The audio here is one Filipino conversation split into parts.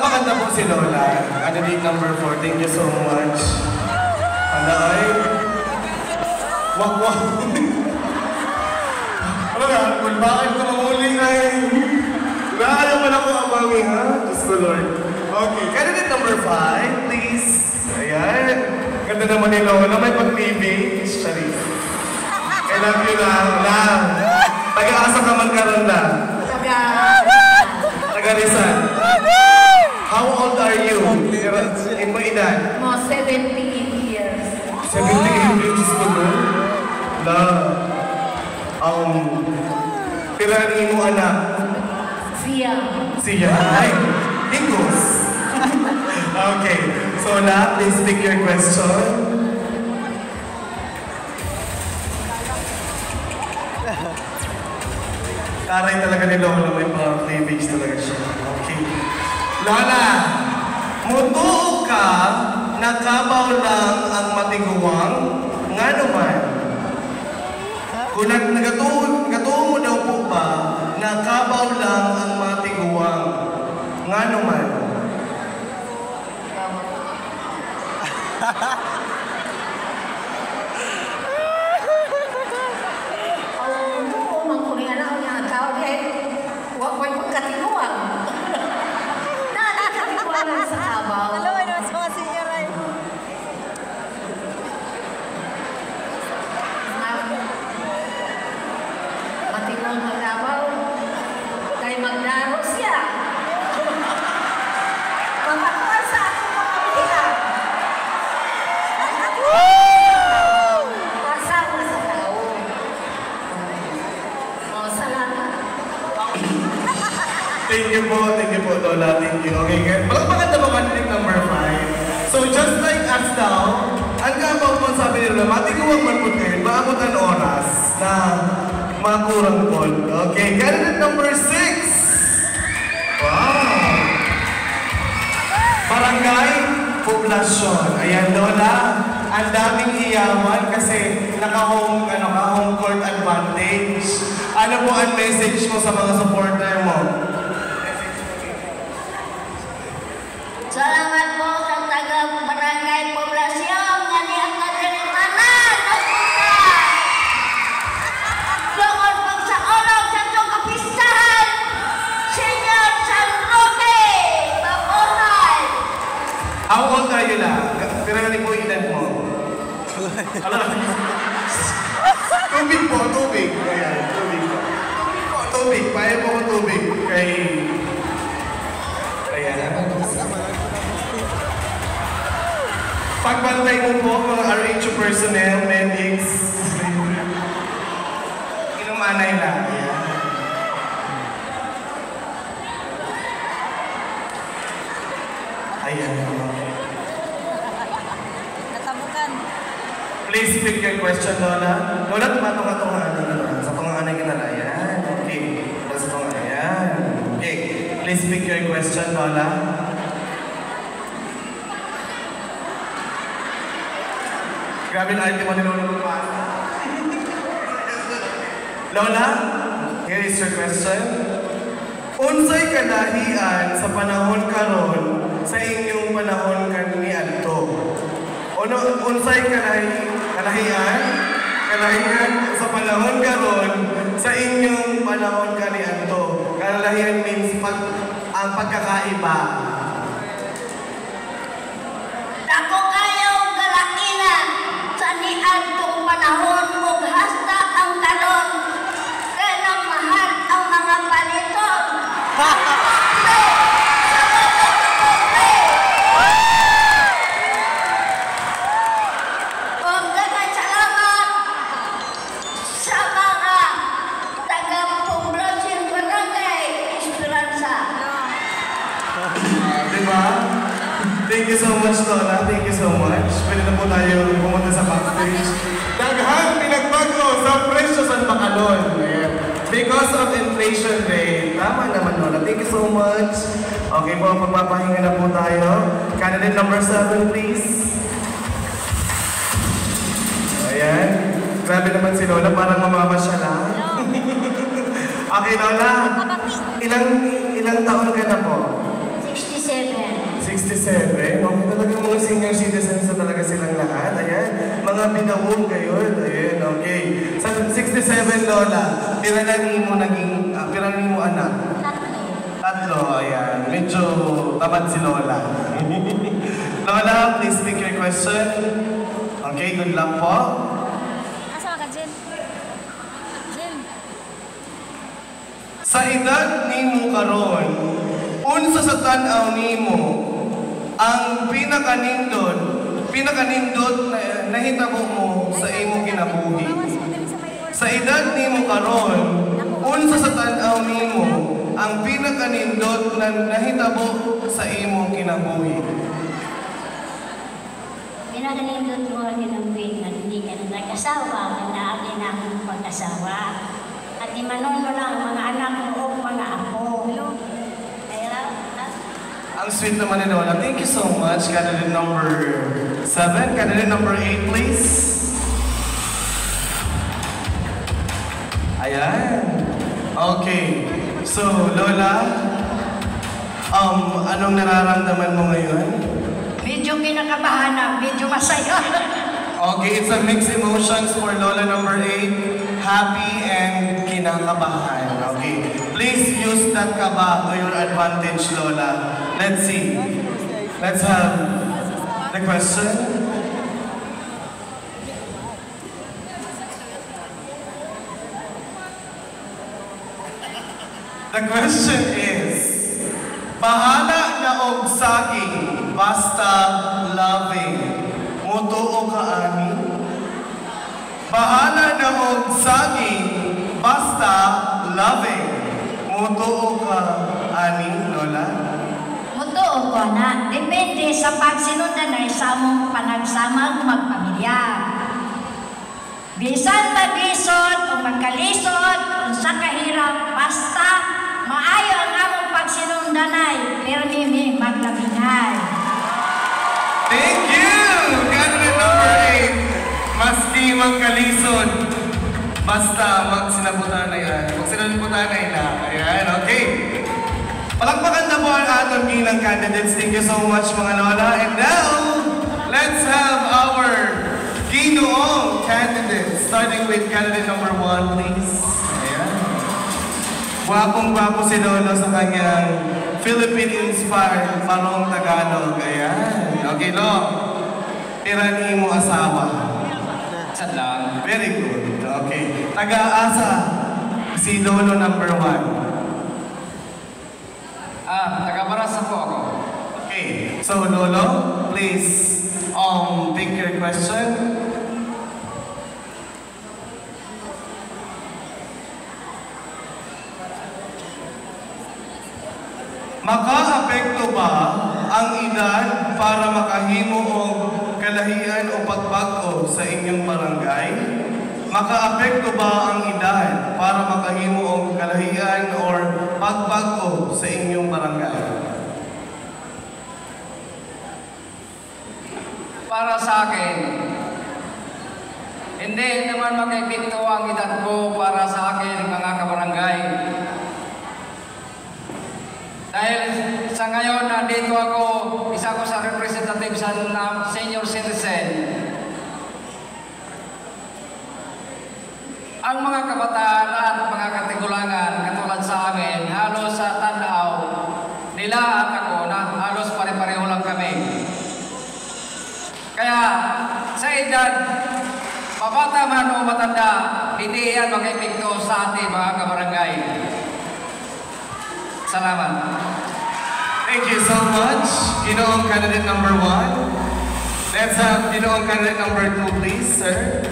Magpapakanta po si Lola. Candidate number 4. Thank you so much. Ano ay? Wak-wak. Ano nga? Kung bakit ko mamuli ay... Ayaw pa na ko amami, ha? Diyos ko, Lord. Okay. Candidate number 5, please. Ayan. Ganda naman ni Lola. May pag-TV. Sharif. I love you lang. Taga-asa ka man karon na. Taga-Rizal. How old are you? In mo edad? Mo, 78 years. 78 years ko no? Na, pirani mo anak? Siya? Ay, Ingos. Okay. So na, please pick your question. Taray talaga ni Lola, may mga cleavage talaga siya. Okay. Lola, mutuo ka, nakabaw lang ang matiguang, nga naman. Kung nagatuo mo daw po ba, nakabaw lang ang matiguang, nga naman. Thank you po, Lola. Thank you. Okay, guys. Maganda mo candidate number 5. So, just like us now, ang kabaw po sabi nila, matiguwag man po kayo, maabot ang oras na makurang po. Okay, candidate number 6. Wow! Barangay Poblasyon. Ayan, Lola. Ang daming iyawan kasi naka-home court advantage. Ano po ang message mo sa mga supporter mo? Salamat po sa taga-barangay Poblasyon. Naniyak na rin tanan. Nagpunta. Doon pag sa orong sa itong kapistahan. Senior San Roque. Mabuhay. How old are you lang? Pirani po edad mo. Tubig po, tubig. Ayan, tubig po. Tubig, paya po ko tubig. Ayan. Pagbantay mo po mga RHU personnel, medics, inumanay lang. Ayan. Natabukan. Please pick your question, Lola. Lola, tumatong-atungan na sa panganay ka na. Ayan. Okay. Sa panganay. Ayan. Okay. Please pick your question, Lola. Grabe na arte mo ni Lola lumasa. Lola, here is your question. Unsay kalahian sa panahon karon sa inyong panahon kani adto? Unsay kalahian sa panahon karon sa inyong panahon kani adto? Kalahian means ang pagkakaiba. Ako kayo galakinan sa niadtong panahon ug hasta ang karon. Kaya nang mahal ang mga paliton. Ug daghang salamat sa mga taga-Poblasyon Barangay Esperanza. Diba? Thank you so much, Lola. Thank you so much. Pwede na po tayo pumunta sa backstage. Daghang pinagbago sa presyo sa Bacolod. Because of inflation rate. Tama naman, Lola. Thank you so much. Okay po, magpapahinga na po tayo. Candidate number 7, please. Ayan. Grabe naman si Lola. Parang mamamasya lang. Okay, Lola. Ilang taon ka na po? 67. 67. Okay, talagang mga senior citizens na talaga silang lahat. Ayan. Mga bidawong kayo. Ayan, okay. Sa 67, Lola, pira na mo anak? Tatlo, ayan. Medyo tamad si Lola. Lola, please pick your question. Okay, good luck po. Asa ka, Jen? Jen. Sa edad nimo karon, unsa sa tan-aw nimo ang pinakanindot na nahitabo mo sa imong kinabuhi? Sa edad nimo karon, unsa sa tan-aw nimo ang pinakanindot na nahitabo sa imong kinabuhi? Pinakanindot mo ang kinabuhi na hindi ka na nag-asawa, na atin ang pag-asawa. At imanon mo lang mga anak mo o mga apo. Kaya, Ang sweet naman ni Lola. Thank you so much. Candidate number 7. Candidate number 8, please. Ayan. Okay. So, Lola, anong nararamdaman mo ngayon? medyo kinakabahan na, medyo masaya. Okay, it's a mixed emotions for Lola number 8. Happy and kinakabahan. Okay. Please use that kaba to your advantage, Lola. Let's see. Let's have the question. The question is, bahala na og saging, basta loving. Mutuo ka ani? Bahala na og saging, basta loving. Mutuo ka ani, Lola? Mutuo ko na, depende sa pagsinundan ay sa among panagsamang magpamilya. Bisan maglisod o magkalisod, unsa kahirap, basta maayo ang among pagsinundanay, pero nimi maglabinay. Thank you! Candidate number 8. Maski magkalisod, basta magsinabutan na yan. Magsinabutan na yan. Ayan, okay. Palakpakan na po ang aton bilang candidates. Thank you so much, mga Lola. And now, let's have our Ginoong candidates. Starting with candidate number 1, please. Ayan. Gwapong-gwapo si Lolo sa kanyang Philippine-inspired Parong Tagalog. Ayan. Okay, Lo. Irani mo asawa. Sad lang. Very good. Okay. Taga-asa si Lolo number 1. Taga-Barasa po ako. Okay. So, Lolo, please pick your question. Maka-apekto ba ang edad para makahimo og kalahian o pagbag-o sa inyong barangay? Maka-apekto ba ang edad para makahimo og kalahian or pagbag-o sa inyong barangay? Para sa akin, hindi naman makaipinto ang edad ko para sa akin, mga kabarangay. Dahil sa ngayon, nandito ako, isa ko sa representative sa senior citizen. Ang mga kabataan at mga katigulangan, katulad sa amin, halos sa tanaw nila at ako na halos pare-pareho lang kami. Kaya sa edad, mabata man o matanda, hindi yan mag-epekto sa ating mga kabarangay. Salamat. Thank you so much, Ginoong candidate number 1. Let's have Ginoong candidate number 2, please, sir.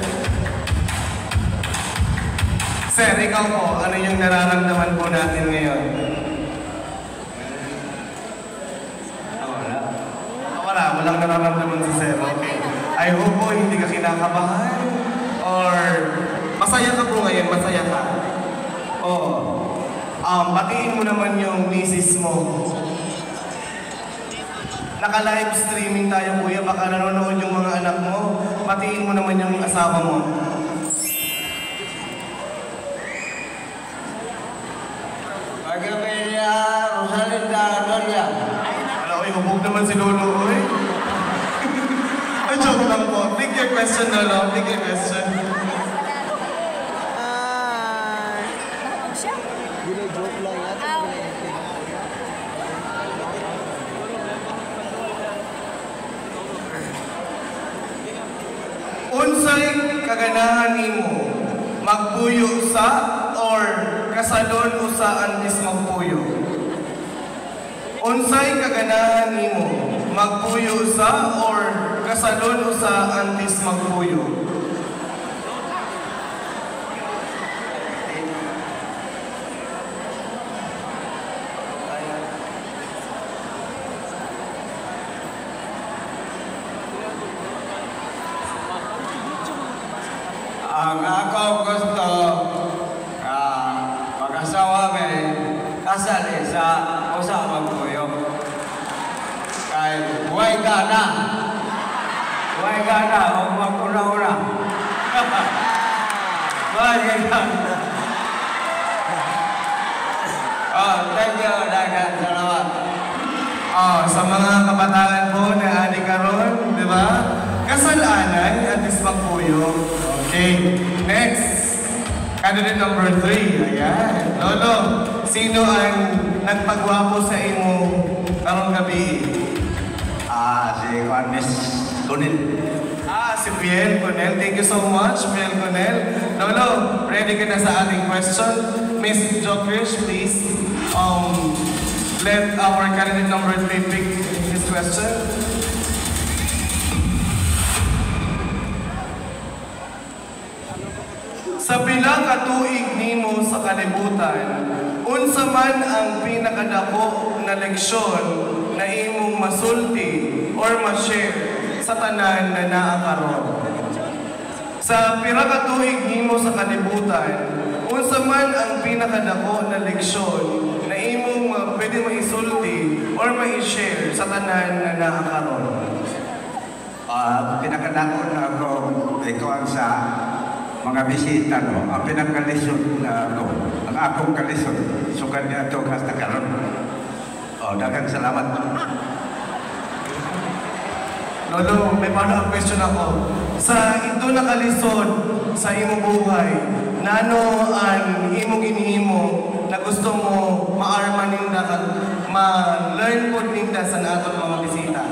Sir, ikaw po, ano yung nararamdaman po natin ngayon? Walang nararamdaman si sir. Okay. I hope po hindi ka kinakabahan or masaya ka po ngayon, masaya ka. Oo. Batiin mo naman yung misis mo. Naka-live streaming tayo, kuya. Baka nanonood yung mga anak mo. Batiin mo naman yung asawa mo. Rosalinda Doria. Wala ko, hubog naman si Lolo, oy. Ay, joke lang po. Pick your question, Lolo. Pick your question. Ano siya? Joke lang yan. Unsay kaganahan nimo? Magpuyo sa or kasalon usa antes magpuyo? Unsay kaganahan nimo? Magpuyo sa or kasalon usa antes magpuyo? Ang ako gusto mag-asawa may kasal sa usa magpuyo. Kay huwag gana o mag-una-una. Huwag gana. Thank you, dagan. Salamat. Sa mga kabataan po na ani karon, di ba? Kasalanan at is magpuyo. Okay, next. Candidate number 3. Ayan. Lolo, sino ang nagpagwapo sa imo karong gabi? Si Juanes Lunil. Si Piel Conel. Thank you so much, Piel Conel. Lolo, ready ka na sa ating question? Miss Jokrish, please let our candidate number 3 pick his question. Sa pila ka tuig nimo sa kalibutan, unsa man ang pinakadako na leksyon na imong masulti or ma-share sa tanan na naa karon? Sa pila ka tuig nimo sa kalibutan, unsa man ang pinakadako na leksyon na imong pwede maisulti or mai-share sa tanan na naa karon? Pinakadako na ako ikaw sa mga bisita no, ang pinakalisod na ako, ang akong kalisod, sugad niya ito hasta karon. Daghang salamat. Lolo, may follow-up question ako. Sa ito na kalisod sa imong buhay, nano ang imong ginhimo na gusto mo maarman ninda ma-learn po ninda sa natong mga bisita?